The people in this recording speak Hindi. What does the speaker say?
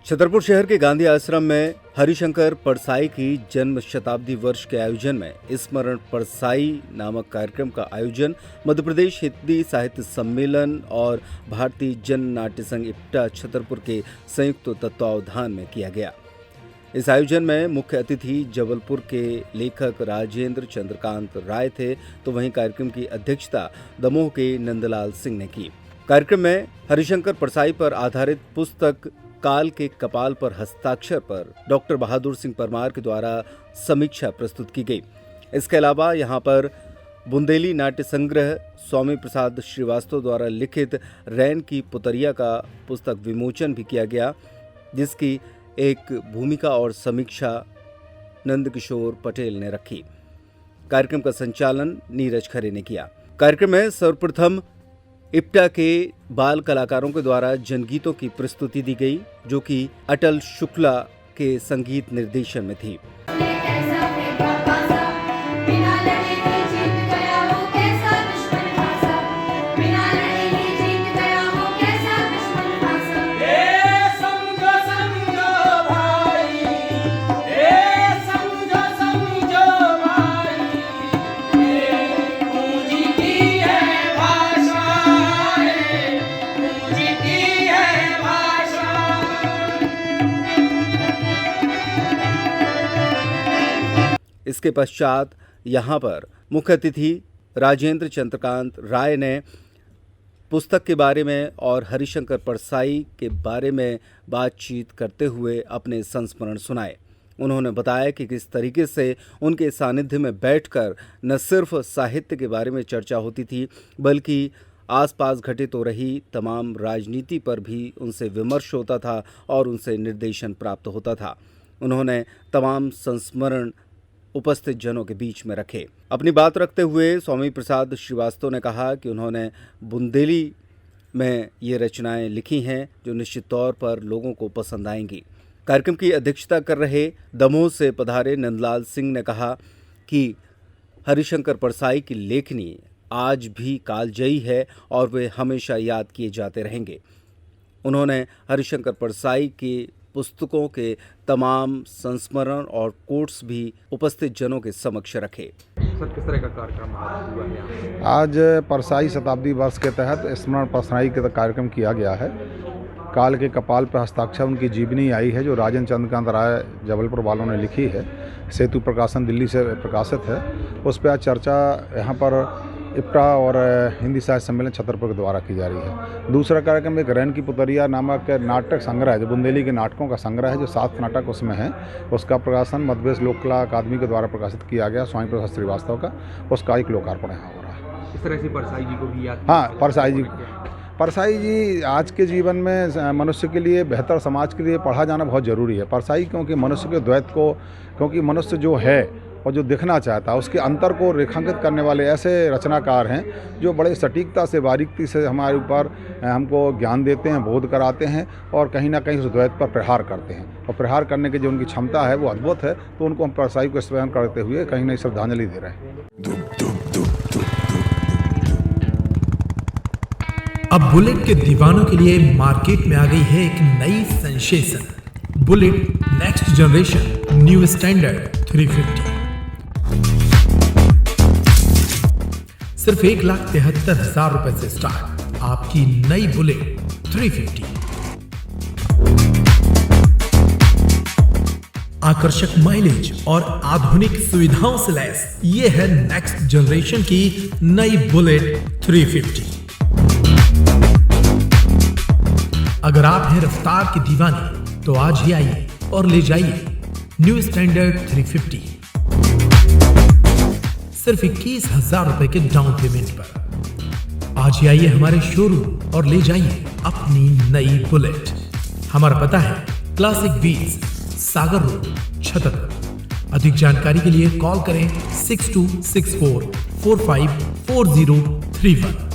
छतरपुर शहर के गांधी आश्रम में हरिशंकर परसाई की जन्म शताब्दी वर्ष के आयोजन में स्मरण परसाई नामक कार्यक्रम का आयोजन मध्य प्रदेश हिंदी साहित्य सम्मेलन और भारतीय जन नाट्य संघ इप्टा छतरपुर के संयुक्त तत्वावधान में किया गया। इस आयोजन में मुख्य अतिथि जबलपुर के लेखक राजेंद्र चंद्रकांत राय थे, तो वहीं कार्यक्रम की अध्यक्षता दमोह के नंदलाल सिंह ने की। कार्यक्रम में हरिशंकर परसाई पर आधारित पुस्तक काल के कपाल पर हस्ताक्षर पर डॉक्टर बहादुर सिंह परमार के द्वारा समीक्षा प्रस्तुत की गई। इसके अलावा यहां पर बुंदेली नाट्य संग्रह स्वामी प्रसाद श्रीवास्तव द्वारा लिखित रैन की पुतरिया का पुस्तक विमोचन भी किया गया, जिसकी एक भूमिका और समीक्षा नंदकिशोर पटेल ने रखी। कार्यक्रम का संचालन नीरज खरे ने किया। कार्यक्रम में सर्वप्रथम इप्टा के बाल कलाकारों के द्वारा जनगीतों की प्रस्तुति दी गई, जो कि अटल शुक्ला के संगीत निर्देशन में थी। इसके पश्चात यहाँ पर मुख्य अतिथि राजेंद्र चंद्रकांत राय ने पुस्तक के बारे में और हरिशंकर परसाई के बारे में बातचीत करते हुए अपने संस्मरण सुनाए। उन्होंने बताया कि किस तरीके से उनके सानिध्य में बैठकर न सिर्फ साहित्य के बारे में चर्चा होती थी, बल्कि आसपास घटित हो रही तमाम राजनीति पर भी उनसे विमर्श होता था और उनसे निर्देशन प्राप्त होता था। उन्होंने तमाम संस्मरण उपस्थित जनों के बीच में रखे। अपनी बात रखते हुए स्वामी प्रसाद श्रीवास्तव ने कहा कि उन्होंने बुंदेली में ये रचनाएं लिखी हैं जो निश्चित तौर पर लोगों को पसंद आएंगी। कार्यक्रम की अध्यक्षता कर रहे दमोह से पधारे नंदलाल सिंह ने कहा कि हरिशंकर परसाई की लेखनी आज भी कालजयी है और वे हमेशा याद किए जाते रहेंगे। उन्होंने हरिशंकर परसाई की पुस्तकों के तमाम संस्मरण और कोट्स भी उपस्थित जनों के समक्ष रखे। सर, किस तरह का कार्यक्रम आज हुआ है? आज परसाई शताब्दी वर्ष के तहत स्मरण परसाई का कार्यक्रम किया गया है। काल के कपाल पर हस्ताक्षर उनकी जीवनी आई है, जो राजेंद्र चंद्रकांत राय जबलपुर वालों ने लिखी है। सेतु प्रकाशन दिल्ली से प्रकाशित है। उस पर आज चर्चा यहाँ पर इप्टा और हिंदी साहित्य सम्मेलन छतरपुर के द्वारा की जा रही है। दूसरा कार्यक्रम एक रैन की पुतरिया नामक नाटक संग्रह है, जो बुंदेली के नाटकों का संग्रह है, जो 7 नाटक उसमें है। उसका प्रकाशन मध्य प्रदेश लोक कला अकादमी के द्वारा प्रकाशित किया गया, स्वामी प्रसाद श्रीवास्तव का। उसका एक लोकार्पण यहाँ हो रहा है। इस तरह से परसाई जी को भी याद। हाँ, परसाई जी आज के जीवन में मनुष्य के लिए, बेहतर समाज के लिए पढ़ा जाना बहुत ज़रूरी है। परसाई क्योंकि मनुष्य के द्वैत को, क्योंकि मनुष्य जो है और जो दिखना चाहता है उसके अंतर को रेखांकित करने वाले ऐसे रचनाकार हैं, जो बड़े सटीकता से, बारीकी से हमारे ऊपर हमको ज्ञान देते हैं, बोध कराते हैं और कहीं ना कहीं उस द्वैत पर प्रहार करते हैं। और प्रहार करने की जो उनकी क्षमता है वो अद्भुत है। तो उनको हम परसाई को स्मरण करते हुए कहीं ना श्रद्धांजलि दे रहे हैं। अब बुलेट के दीवानों के लिए मार्केट में आ गई है एक नई sensation, bullet next generation new standard 350। सिर्फ 1,73,000 रुपए से स्टार्ट आपकी नई बुलेट 350। आकर्षक माइलेज और आधुनिक सुविधाओं से लैस ये है नेक्स्ट जनरेशन की नई बुलेट 350। अगर आप हैं रफ्तार की दीवानी तो आज ही आइए और ले जाइए न्यू स्टैंडर्ड 350 सिर्फ 21,000 रुपए के डाउन पेमेंट पर। आज ही आइए हमारे शोरूम और ले जाइए अपनी नई बुलेट। हमारा पता है क्लासिक व्हील्स, सागर रोड, छतरपुर। अधिक जानकारी के लिए कॉल करें 6264454031।